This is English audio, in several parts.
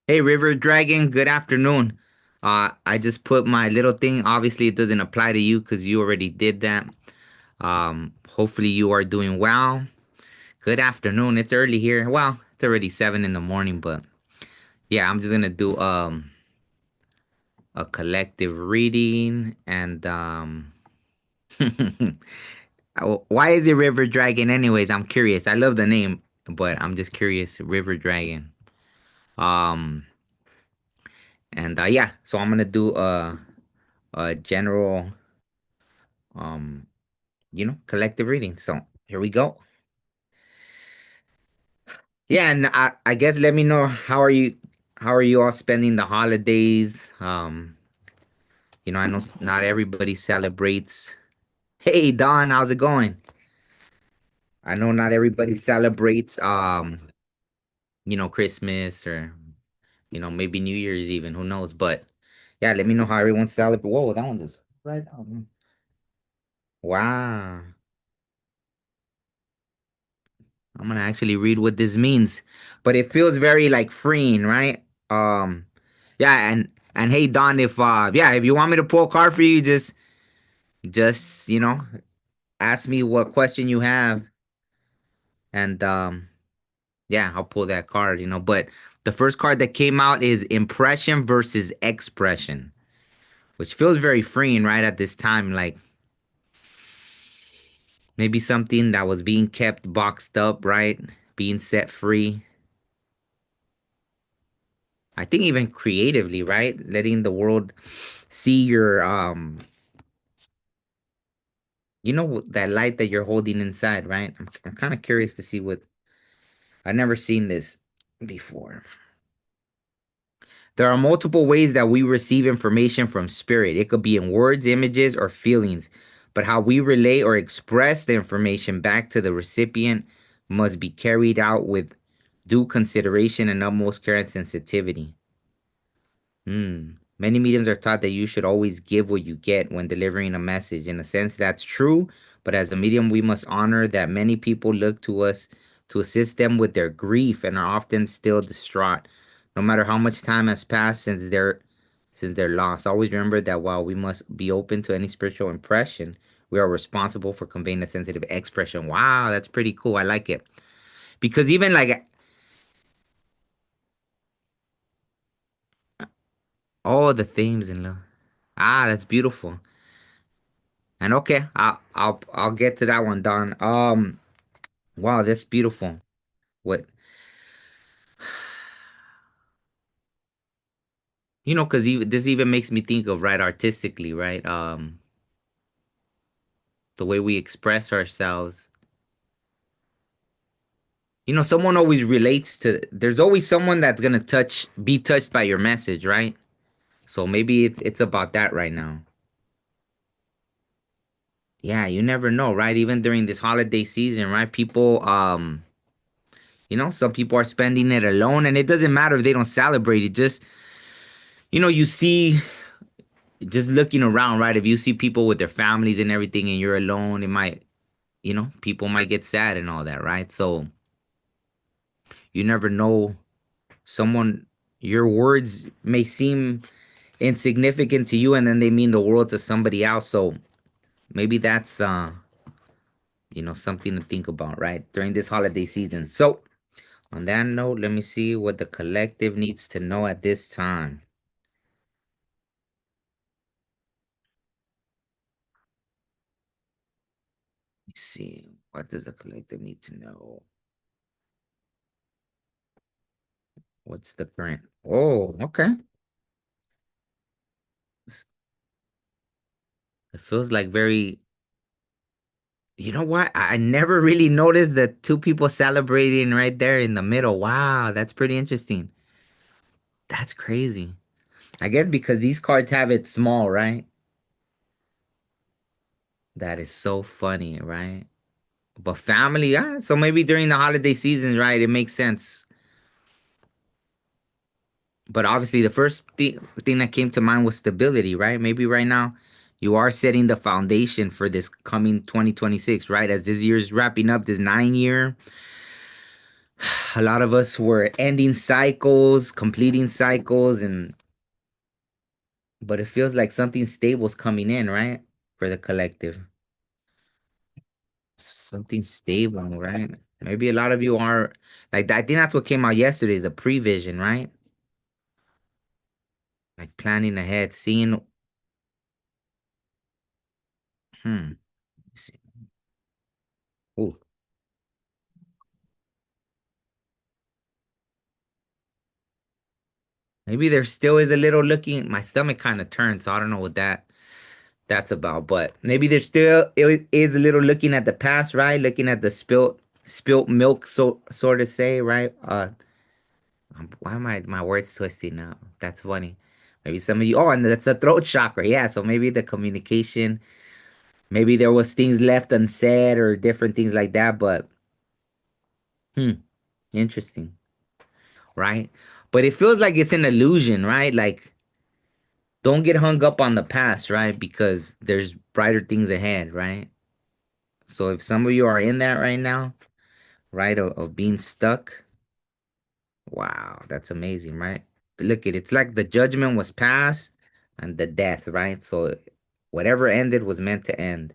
Hey, River Dragon, good afternoon. I just put my little thing. Obviously, it doesn't apply to you because you already did that. Hopefully you are doing well. Good afternoon. It's early here. Well, it's already 7 in the morning, but yeah, I'm just gonna do a collective reading and why is it River Dragon anyways? I'm curious. I love the name, but I'm just curious. River Dragon. Um and yeah, so I'm gonna do a general um collective reading. So here we go. Yeah, and I guess let me know how are you all spending the holidays? I know not everybody celebrates. Hey Don, how's it going? I know not everybody celebrates Christmas or maybe New Year's even, who knows? But yeah, let me know how everyone celebrates. Whoa, that one just right on. Wow. I'm gonna actually read what this means, but it feels very like freeing, right? Um, yeah, and hey Don, if you want me to pull a card for you, just ask me what question you have, and yeah, I'll pull that card. But the first card that came out is impression versus expression, which feels very freeing, right? At this time, like maybe something that was being kept boxed up, right? Being set free. I think even creatively, right? Letting the world see your that light that you're holding inside, right? I'm kind of curious to see what I've never seen this before. There are multiple ways that we receive information from spirit. It could be in words, images, or feelings, but how we relay or express the information back to the recipient must be carried out with due consideration and utmost care and sensitivity. Many mediums are taught that you should always give what you get when delivering a message. In a sense, that's true, but as a medium, we must honor that many people look to us to assist them with their grief and are often still distraught, no matter how much time has passed since their loss. Always remember that while we must be open to any spiritual impression, we are responsible for conveying a sensitive expression. Wow, that's pretty cool. I like it because even like all the themes in love. That's beautiful. And okay, I'll get to that one, Don. Wow, that's beautiful. What because even this even makes me think of right artistically, right? The way we express ourselves. Someone always relates to. There's always someone that's gonna be touched by your message, right? So maybe it's about that right now. Yeah, you never know, right? Even during this holiday season, right? Some people are spending it alone, and it doesn't matter if they don't celebrate it. Just you see just looking around, right? If you see people with their families and everything and you're alone, people might get sad and all that, right? So you never know someone, your words may seem insignificant to you and then they mean the world to somebody else. So maybe that's, something to think about, right? During this holiday season. So on that note, let me see what the collective needs to know at this time. Let me see. What does the collective need to know? What's the current? Oh, okay. It feels like very, you know what? I never really noticed the two people celebrating right there in the middle. Wow, that's pretty interesting. That's crazy. I guess because these cards have it small, right? That is so funny, right? But family, yeah. So maybe during the holiday season, right? It makes sense. But obviously, the first thing that came to mind was stability, right? Maybe right now you are setting the foundation for this coming 2026, right? As this year's wrapping up, this 9 year. A lot of us were ending cycles, completing cycles, and but it feels like something stable's coming in, right? For the collective. Something stable, right? Maybe a lot of you are like I think that's what came out yesterday, the prevision, right? Like planning ahead, seeing hmm. see- Ooh. Maybe there still is a little looking. My stomach kind of turned, so I don't know what that's about. But maybe there's still it is a little looking at the past, right? Looking at the spilt milk, so sort of say, right? Why am my words twisting now? That's funny. Maybe some of you. Oh, and that's the throat chakra. Yeah, so maybe the communication. Maybe there was things left unsaid or different things like that. But interesting, right? But it feels like it's an illusion, right? Like don't get hung up on the past, right? Because there's brighter things ahead, right? So if some of you are in that right now, right, of being stuck, wow, that's amazing, right? Look, it's like the judgment was passed and the death, right? So whatever ended was meant to end.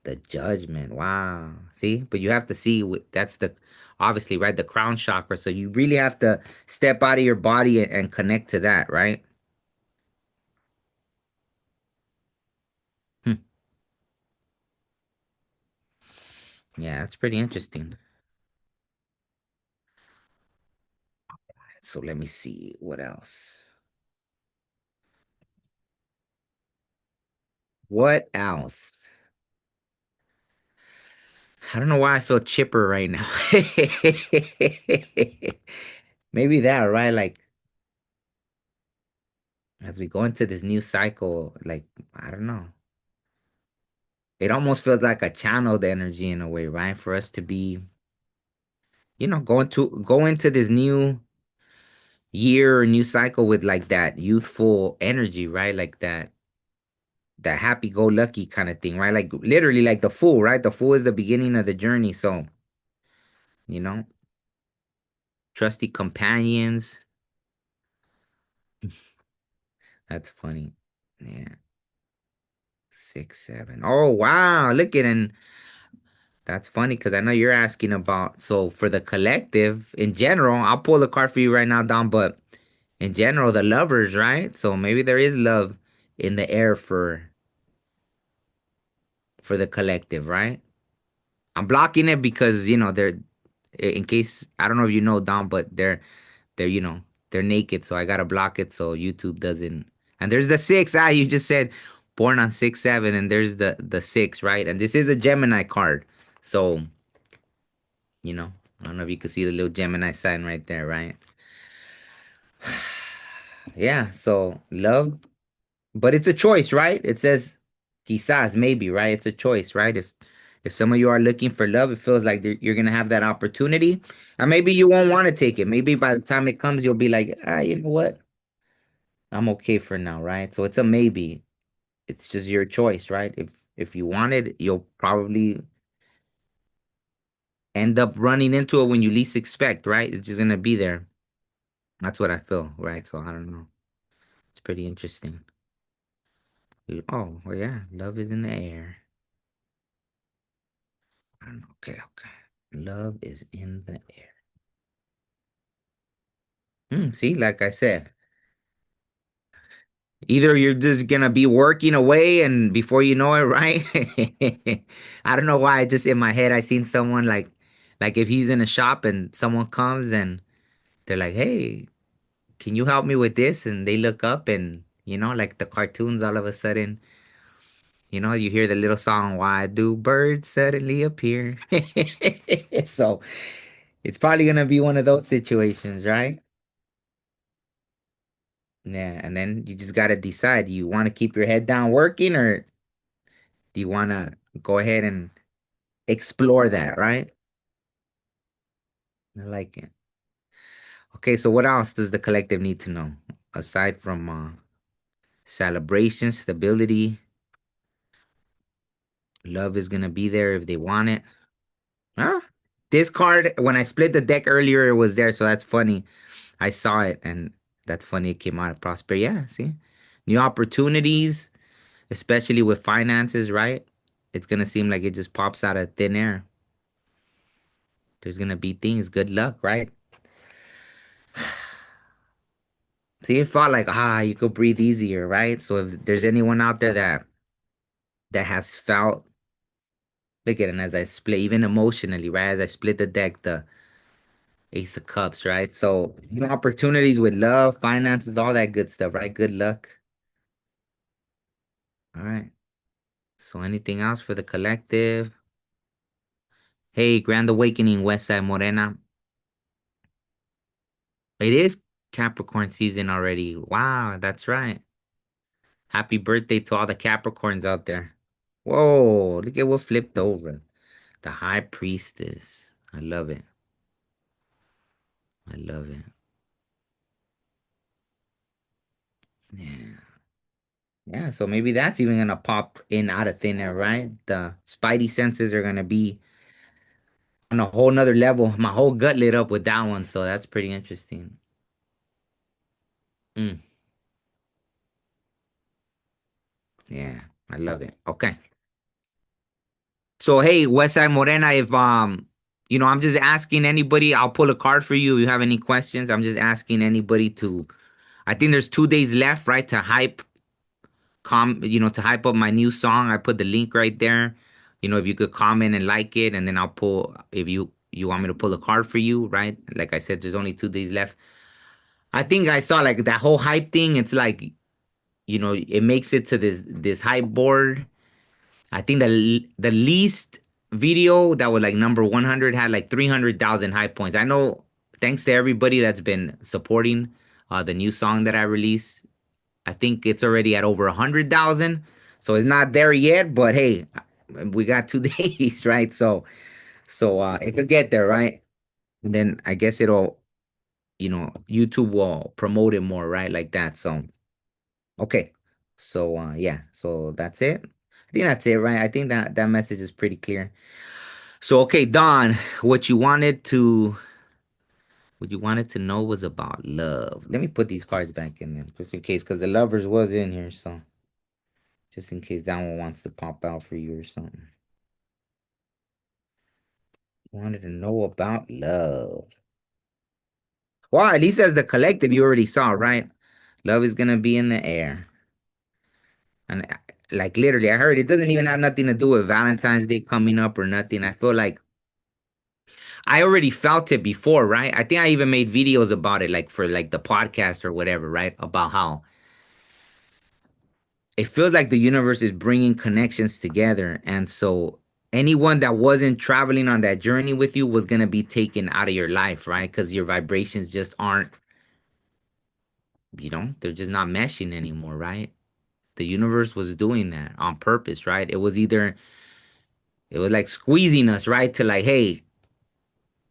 The judgment, wow. See, but you have to see that's the obviously right the crown chakra. So you really have to step out of your body and connect to that, right? Hmm. Yeah, that's pretty interesting. So let me see what else. What else? I don't know why I feel chipper right now. Maybe that, right? Like as we go into this new cycle, like I don't know. It almost feels like a channeled energy in a way, right? For us to be, go into this new year or new cycle with like that youthful energy, right? Like that happy go lucky kind of thing, right? Like literally like the fool, right? The fool is the beginning of the journey. So, you know, trusty companions. That's funny. Yeah. 6, 7. Oh wow. Look at and that's funny because I know you're asking about so for the collective in general, I'll pull the card for you right now, Don, but in general, the lovers, right? So maybe there is love in the air for the collective, right? I'm blocking it because they're in case I don't know if you know Dom, but they're naked, so I gotta block it so YouTube doesn't. And there's the six. You just said born on 6/7, and there's the six, right? And this is a Gemini card, so I don't know if you could see the little Gemini sign right there, right? Yeah. So love, but it's a choice, right? It says quizás, maybe, right? It's a choice, right? If some of you are looking for love, it feels like you're gonna have that opportunity, and maybe you won't want to take it. Maybe by the time it comes, you'll be like, you know what? I'm okay for now, right? So it's a maybe. It's just your choice, right? If you want it, you'll probably end up running into it when you least expect, right? It's just gonna be there. That's what I feel, right? So I don't know. It's pretty interesting. Oh, well, yeah, love is in the air. I don't know. Okay, okay. Love is in the air. See, like I said, either you're just gonna be working away and before you know it, right? I don't know why. Just in my head, I seen someone like if he's in a shop and someone comes and they're like, "Hey, can you help me with this?" And they look up and like the cartoons, all of a sudden, you hear the little song, "Why do birds suddenly appear?" So it's probably gonna be one of those situations, right? Yeah, and then you just gotta decide, do you want to keep your head down working or do you want to go ahead and explore that, right? I like it. Okay, so what else does the collective need to know aside from celebration, stability, love is gonna be there if they want it, huh? This card, when I split the deck earlier, it was there, so that's funny. I saw it, and that's funny. It came out of Prosper. Yeah, see, new opportunities, especially with finances, right? It's gonna seem like it just pops out of thin air. There's gonna be things. Good luck, right? See, it felt like you could breathe easier, right? So if there's anyone out there that has felt, look at it as I split, even emotionally, right? As I split the deck, the Ace of Cups, right? So, opportunities with love, finances, all that good stuff, right? Good luck. All right. So, anything else for the collective? Hey, Grand Awakening, Westside Morena. It is Capricorn season already. Wow, that's right. Happy birthday to all the Capricorns out there. Whoa, look at what flipped over. The High Priestess. I love it. I love it. Yeah. Yeah, so maybe that's even gonna pop in out of thin air, right? The spidey senses are gonna be on a whole nother level. My whole gut lit up with that one, so that's pretty interesting. Mm, yeah, I love it. Okay. So hey, Westside Morena, if I'm just asking anybody, I'll pull a card for you. If you have any questions, I'm just asking anybody to I think there's 2 days left, right? To to hype up my new song. I put the link right there. If you could comment and like it, and then I'll pull if you want me to pull a card for you, right? Like I said, there's only 2 days left. I think I saw like that whole hype thing. It's like, it makes it to this hype board. I think the least video that was like number 100 had like 300,000 hype points. I know, thanks to everybody that's been supporting the new song that I released. I think it's already at over 100,000. So it's not there yet, but hey, we got 2 days, right? So it could get there, right? And then I guess YouTube will promote it more, right? Like that. So okay. So yeah, so that's it. I think that's it, right? I think that message is pretty clear. So okay, Don, what you wanted to what you wanted to know was about love. Let me put these cards back in there just in case, because the lovers was in here, so just in case that one wants to pop out for you or something. Wanted to know about love. Well, at least as the collective, you already saw, right? Love is gonna be in the air. And like literally, I heard it doesn't even have nothing to do with Valentine's Day coming up or nothing. I feel like I already felt it before, right? I think I even made videos about it, like for like the podcast or whatever, right? About how it feels like the universe is bringing connections together. And so anyone that wasn't traveling on that journey with you was going to be taken out of your life, right? Because your vibrations just aren't, they're just not meshing anymore, right? The universe was doing that on purpose, right? It was like squeezing us, right? To like, hey,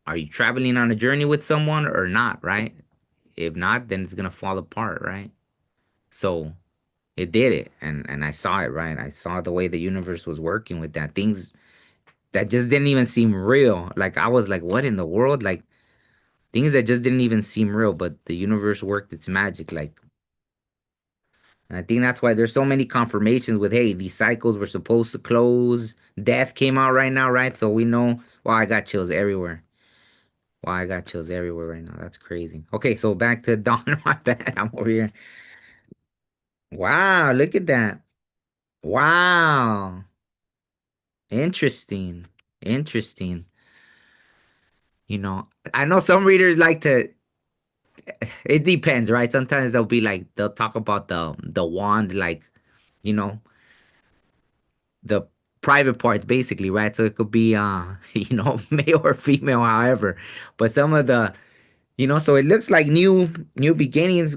are you traveling on a journey with someone or not, right? If not, then it's going to fall apart, right? So it did it. And I saw it, right? I saw the way the universe was working with that. Things that just didn't even seem real. Like I was like, what in the world? Like things that just didn't even seem real, but the universe worked its magic. Like, and I think that's why there's so many confirmations with, hey, these cycles were supposed to close. Death came out right now, right? So we know. Wow, I got chills everywhere. Wow, I got chills everywhere right now. That's crazy. Okay, so back to Dawn. My bad. I'm over here. Wow, look at that. Wow. Interesting. Interesting. I know some readers like to it depends, right? Sometimes they'll talk about the wand, like, you know, the private parts basically, right? So it could be male or female, however. But some of so it looks like new beginnings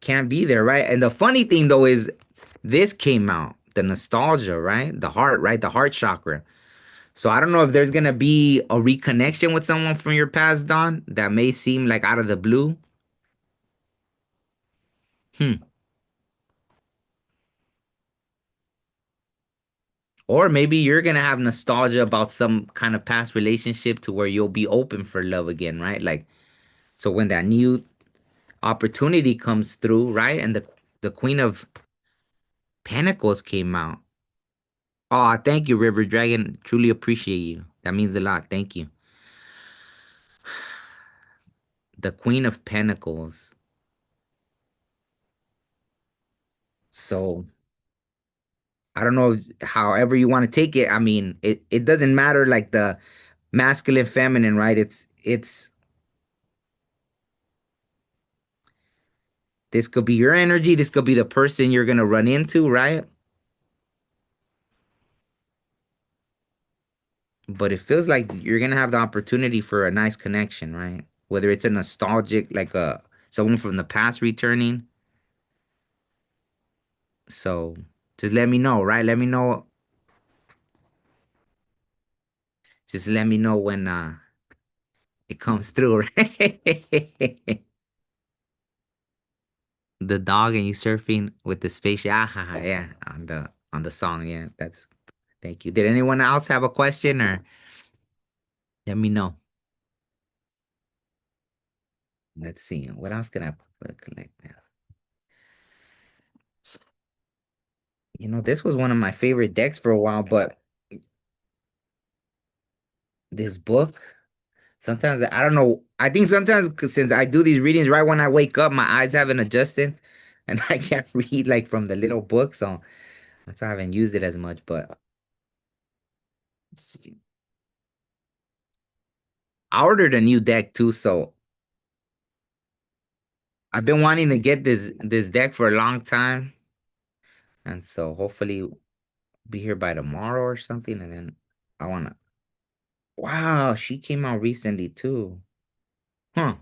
can't be there, right? And the funny thing though is this came out, the nostalgia, right? The heart, right? The heart chakra. So I don't know if there's gonna be a reconnection with someone from your past, Don, that may seem like out of the blue. Hmm. Or maybe you're gonna have nostalgia about some kind of past relationship to where you'll be open for love again, right? Like, so when that new opportunity comes through, right? And the Queen of Pentacles came out. Oh, thank you, River Dragon. Truly appreciate you. That means a lot. Thank you. The Queen of Pentacles. So I don't know, however you want to take it. I mean, it doesn't matter like the masculine, feminine, right? It's this could be your energy, this could be the person you're gonna run into, right? But it feels like you're gonna have the opportunity for a nice connection, right? Whether it's a nostalgic, like a someone from the past returning. So just let me know, right? Let me know when it comes through, right? The dog and you surfing with the spaceship. Ah, yeah, on the song. Yeah, that's thank you. Did anyone else have a question or let me know? Let's see. What else can I collect now? This was one of my favorite decks for a while, but this book, sometimes I don't know. I think sometimes 'cause since I do these readings right when I wake up, my eyes haven't adjusted and I can't read like from the little book, so that's why I haven't used it as much. But let's see. I ordered a new deck too, so I've been wanting to get this deck for a long time, and so hopefully be here by tomorrow or something. And then I wanna. Wow, she came out recently too. Huh.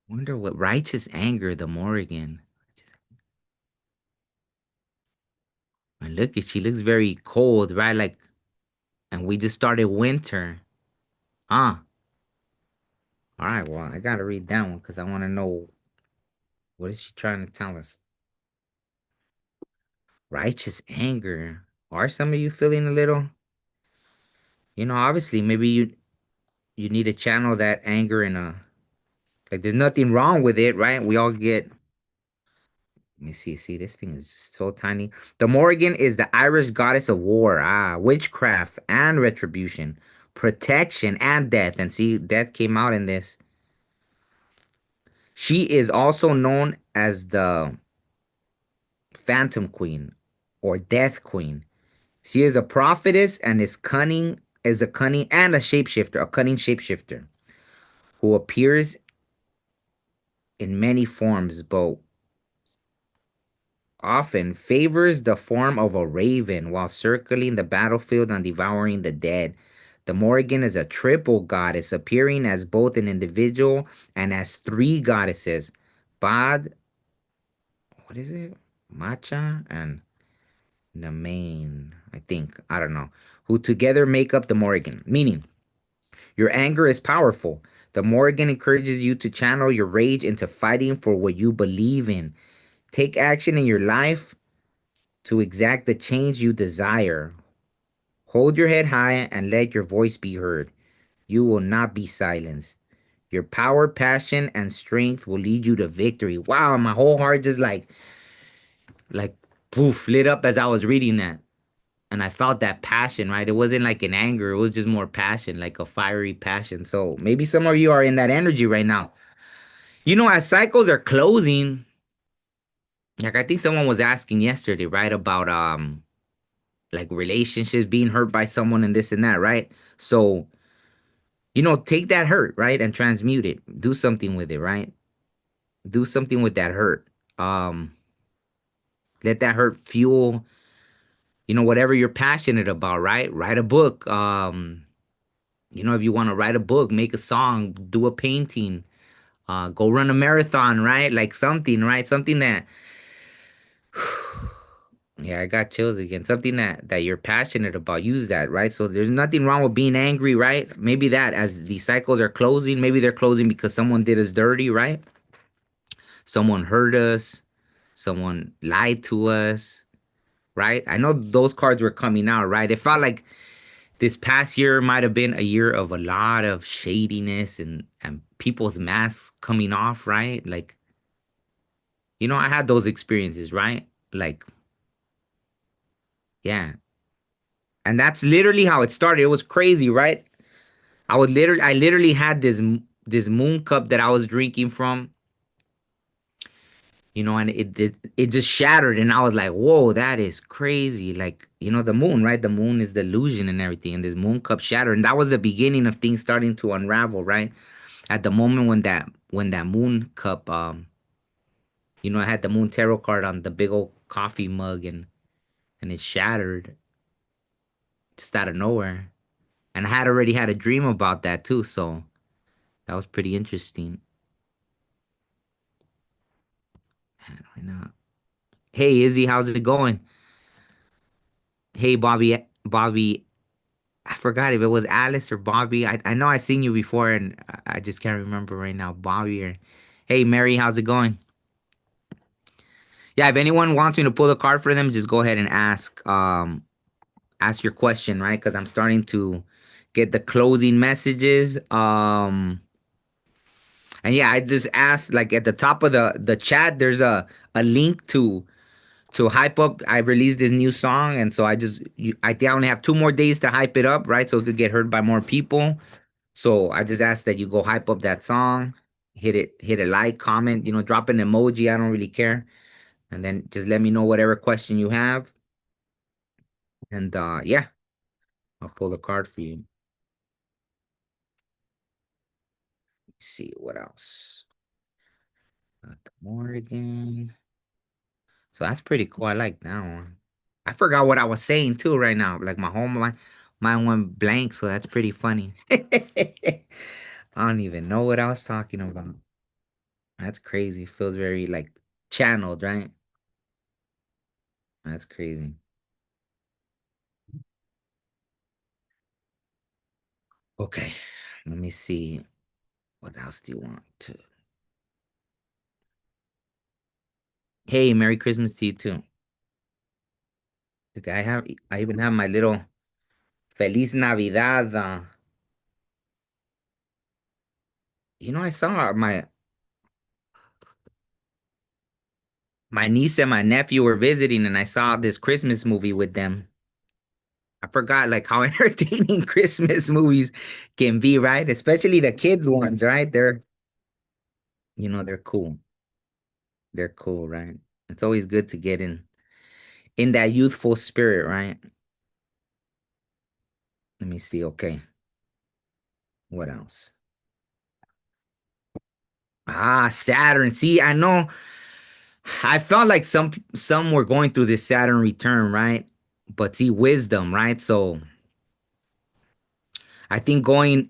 Wonder what Righteous Anger, the Morrigan. And look at she looks very cold, right? Like, and we just started winter. Ah, all right. Well, I gotta read that one because I want to know what is she trying to tell us. Righteous anger. Are some of you feeling a little? Obviously, maybe you need to channel that anger in a like. There's nothing wrong with it, right? We all get. Let me see. See, this thing is just so tiny. The Morrigan is the Irish goddess of war, witchcraft and retribution, protection and death. And see, death came out in this. She is also known as the Phantom Queen or Death Queen. She is a prophetess and is a cunning and a cunning shapeshifter who appears in many forms, but often favors the form of a raven while circling the battlefield and devouring the dead. The Morrigan is a triple goddess, appearing as both an individual and as three goddesses. Bad, what is it? Macha and Namain, I think. I don't know. Who together make up the Morrigan. Meaning, your anger is powerful. The Morrigan encourages you to channel your rage into fighting for what you believe in. Take action in your life to exact the change you desire. Hold your head high and let your voice be heard. You will not be silenced. Your power, passion, and strength will lead you to victory. Wow, my whole heart just like poof, lit up as I was reading that. And I felt that passion, right? It wasn't like an anger, it was just more passion, like a fiery passion. So maybe some of you are in that energy right now. As cycles are closing, like I think someone was asking yesterday, right, about like relationships being hurt by someone and this and that, right? So, take that hurt, right, and transmute it. Do something with it, right? Do something with that hurt. Um, Let that hurt fuel, whatever you're passionate about, right? Write a book. If you want to write a book, make a song, do a painting, go run a marathon, right? Like something, right? Something that yeah, I got chills again. Something that you're passionate about. Use that, right? So there's nothing wrong with being angry, right? Maybe that as the cycles are closing, maybe they're closing because someone did us dirty, right? Someone hurt us, someone lied to us, right? I know those cards were coming out, right? It felt like this past year might have been a year of a lot of shadiness and people's masks coming off, right? Like, I had those experiences, right? Like, yeah. And that's literally how it started. It was crazy, right? I literally had this moon cup that I was drinking from, and it just shattered, and I was like, "Whoa, that is crazy!" Like, the moon, right? The moon is the illusion and everything, and this moon cup shattered, and that was the beginning of things starting to unravel, right? At the moment when that moon cup, I had the moon tarot card on the big old coffee mug, and it shattered just out of nowhere, and I had already had a dream about that too, so that was pretty interesting. Man, why not? Hey Izzy, how's it going? Hey Bobby, I forgot if it was Alice or Bobby. I know I seen you before and I just can't remember right now. Bobby or Hey Mary, how's it going? Yeah, if anyone wants me to pull a card for them, just go ahead and ask your question, right? Because I'm starting to get the closing messages. And yeah, I just asked like at the top of the chat, there's a link to hype up. I released this new song, and so I think I only have 2 more days to hype it up, right? So it could get heard by more people. So I just ask that you go hype up that song, hit a like, comment, drop an emoji. I don't really care, and then just let me know whatever question you have, and yeah, I'll pull a card for you. Let's see what else. Got the Morgan. So that's pretty cool. I like that one. I forgot what I was saying too right now. Like my went blank, so that's pretty funny. I don't even know what I was talking about. That's crazy. Feels very like channeled, right? That's crazy. Okay, let me see. What else do you want to? Hey, Merry Christmas to you too. Like I even have my little Feliz Navidad. I saw my niece and my nephew were visiting, and I saw this Christmas movie with them. I forgot like how entertaining Christmas movies can be, right? Especially the kids ones, right? They're cool. They're cool, right? It's always good to get in that youthful spirit, right? Let me see. Okay, what else? Ah, Saturn. See, I know. I felt like some were going through this Saturn return, right? But see, wisdom, right? So I think going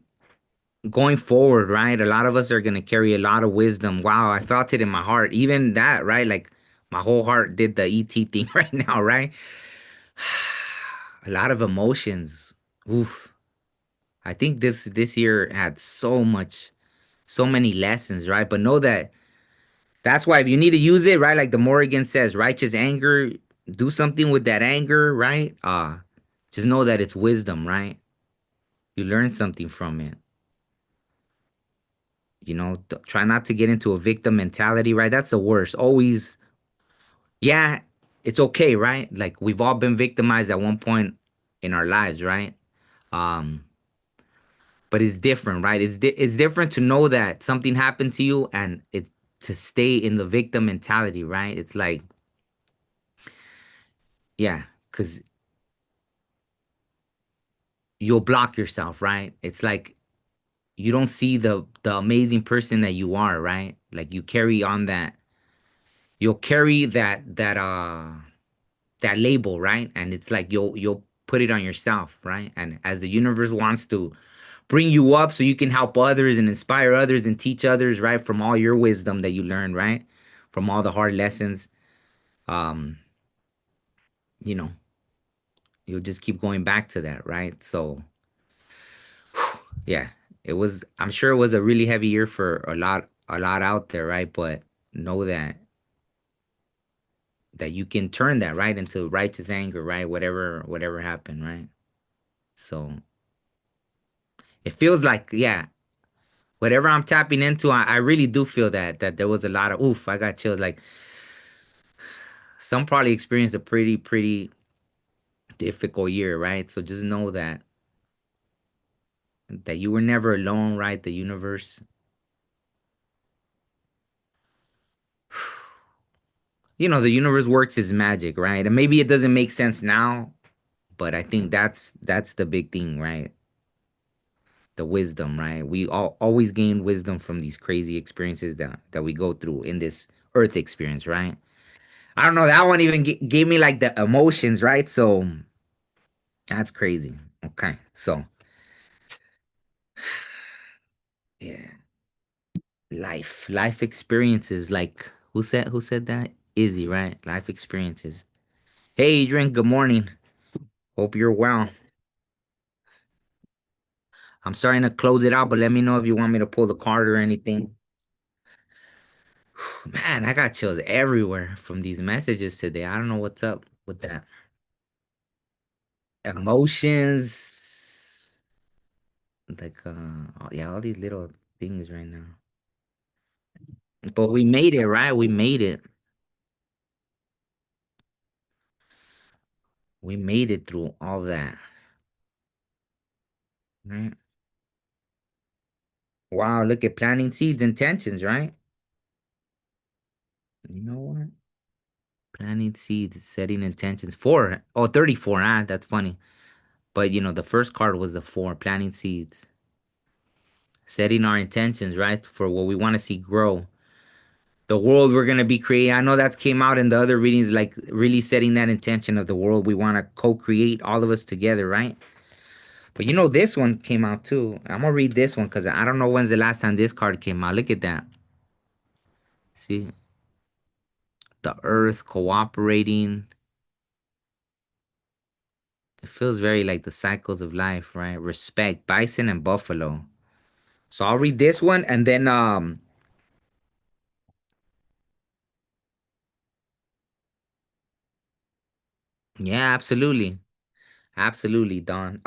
forward, right? A lot of us are gonna carry a lot of wisdom. Wow, I felt it in my heart. Even that, right? Like my whole heart did the ET thing right now, right? A lot of emotions. Oof. I think this year had so many lessons, right? But know that that's why if you need to use it, right? Like the Morrigan says, righteous anger, do something with that anger, right? Just know that it's wisdom, right? You learn something from it. Try not to get into a victim mentality, right? That's the worst. Always, yeah, it's okay, right? Like we've all been victimized at one point in our lives, right? Um, but it's different, right? It's different to know that something happened to you and it to stay in the victim mentality, right? It's like, yeah, because you'll block yourself, right? It's like you don't see the amazing person that you are, right? Like you carry on you'll carry that label, right? And it's like you'll put it on yourself, right? And as the universe wants to bring you up so you can help others and inspire others and teach others, right? From all your wisdom that you learned, right? From all the hard lessons, um, you know, you'll just keep going back to that, right? So, yeah, I'm sure it was a really heavy year for a lot out there, right? But know that that you can turn that right into righteous anger, right? Whatever happened, right? So it feels like, yeah, whatever I'm tapping into, I really do feel that there was a lot of oof, I got chills. Like some probably experienced a pretty difficult year, right? So just know that you were never alone, right? The universe, the universe works its magic, right? And maybe it doesn't make sense now, but I think that's the big thing, right? The wisdom, right? We always gain wisdom from these crazy experiences that we go through in this earth experience, right? I don't know, that one even gave me like the emotions, right? So that's crazy. Okay, so yeah, life experiences. Like who said that? Izzy, right? Life experiences. Hey, Adrian. Good morning. Hope you're well. I'm starting to close it out, but let me know if you want me to pull the card or anything. Man, I got chills everywhere from these messages today. I don't know what's up with that. Emotions, like yeah, all these little things right now. But we made it, right? We made it. We made it through all that. Right? Wow, look at planting seeds, intentions, right? You know what? Planting seeds, setting intentions. Four. Oh, 34. Ah, that's funny. But the first card was the four, planting seeds. Setting our intentions, right? For what we want to see grow. The world we're gonna be creating. I know that's came out in the other readings, like really setting that intention of the world we want to co-create all of us together, right? But this one came out too. I'm gonna read this one because I don't know when's the last time this card came out. Look at that. See, the earth cooperating. It feels very like the cycles of life, right? Respect, bison and buffalo. So I'll read this one and then yeah, absolutely. Absolutely, Don.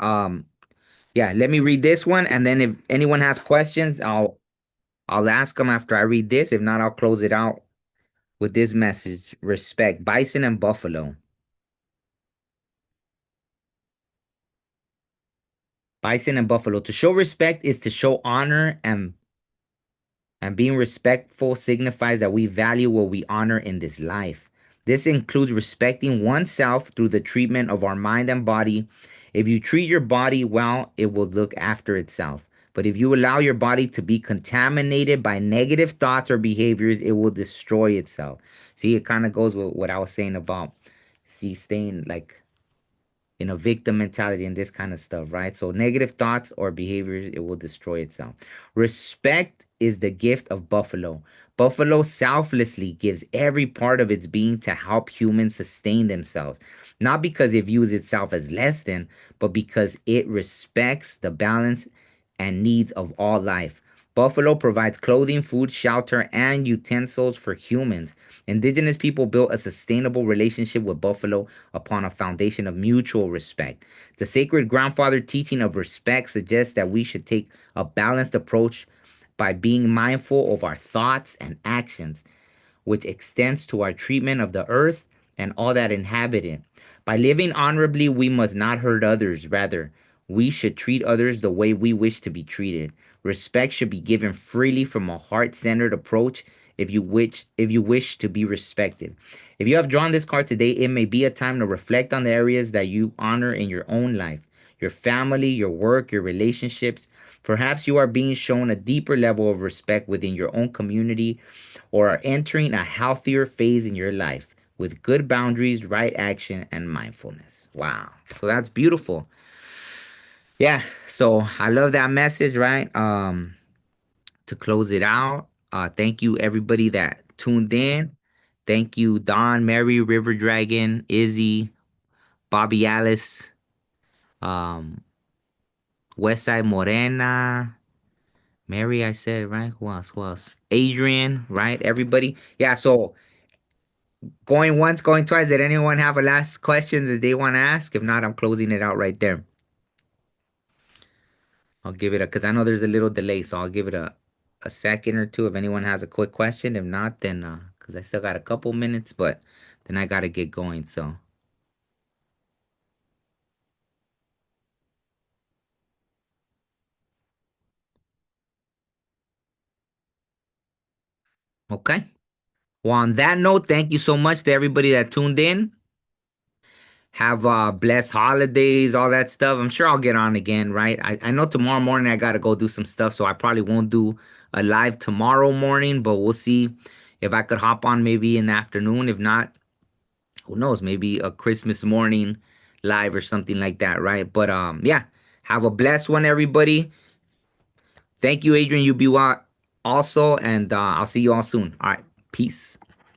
Yeah, let me read this one and then if anyone has questions, I'll ask them after I read this. If not, I'll close it out with this message. Respect, bison and buffalo. Bison and buffalo. To show respect is to show honor and being respectful signifies that we value what we honor in this life. This includes respecting oneself through the treatment of our mind and body. If you treat your body well, it will look after itself. But if you allow your body to be contaminated by negative thoughts or behaviors, it will destroy itself. See, it kind of goes with what I was saying about, see, staying like victim mentality and this kind of stuff, right? So negative thoughts or behaviors, it will destroy itself. Respect is the gift of buffalo. Buffalo selflessly gives every part of its being to help humans sustain themselves, not because it views itself as less than, but because it respects the balance and needs of all life. Buffalo provides clothing, food, shelter, and utensils for humans. Indigenous people built a sustainable relationship with buffalo upon a foundation of mutual respect. The sacred grandfather teaching of respect suggests that we should take a balanced approach by being mindful of our thoughts and actions, which extends to our treatment of the earth and all that inhabit it. By living honorably, we must not hurt others. Rather, we should treat others the way we wish to be treated. Respect should be given freely from a heart-centered approach if you wish to be respected. If you have drawn this card today, it may be a time to reflect on the areas that you honor in your own life, your family, your work, your relationships. Perhaps you are being shown a deeper level of respect within your own community or are entering a healthier phase in your life with good boundaries, right action, and mindfulness. Wow. So that's beautiful. Yeah. So I love that message, right? To close it out, thank you everybody that tuned in. Thank you, Don, Mary, River Dragon, Izzy, Bobby Alice, um, Westside Morena, Mary, I said, right? Who else? Who else? Adrian, right? Everybody. Yeah, so Going once, going twice. Did anyone have a last question that they want to ask? If not, I'm closing it out right there. I'll give it a, because I know there's a little delay, so I'll give it a second or two if anyone has a quick question. If not, then because I still got a couple minutes, but then I gotta get going. So okay. Well, on that note, thank you so much to everybody that tuned in. Have blessed holidays, all that stuff. I'm sure I'll get on again, right? I know tomorrow morning I gotta go do some stuff, so I probably won't do a live tomorrow morning, but we'll see if I could hop on maybe in the afternoon. If not, who knows, maybe a Christmas morning live or something like that, right? But yeah, have a blessed one, everybody. Thank you, Adrian. You be well also, and I'll see you all soon. All right, peace.